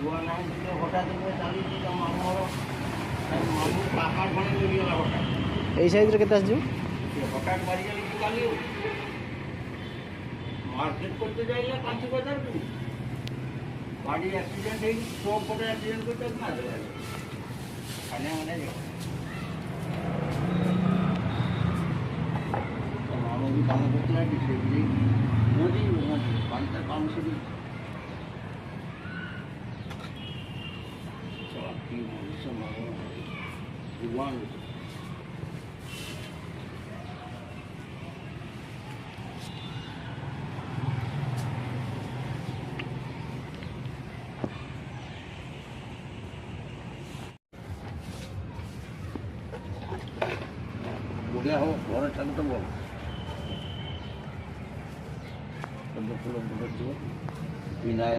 ଛୁଆ ନାହିଁ ଟିକେ ହଠାତ୍ করে ଚାଲିଛି ତା ମାମୁଁର ମାମୁଁ କାକା ଖଣ୍ଡେ ମିଳିଗଲା ହଠାତ୍। ଏଇ ସାଇଜ୍ରେ କେତେ ଆସିଯିବ? ସେ ହଠାତ୍ ମାରିଗଲି କି କାଲି ମାର୍କେଟ করতে যাইলে 5,000 গাড়ি অ্যাক্সিডেন্ট হয়ে সব পরে অ্যাক্সিডেন্ট করতে না খানে মানে মামু भी काम करते हैं डिसेबल मोदी पांच काम से भी की समारोह भगवान बढ़िया हो घर चल तो बोल फूल बिना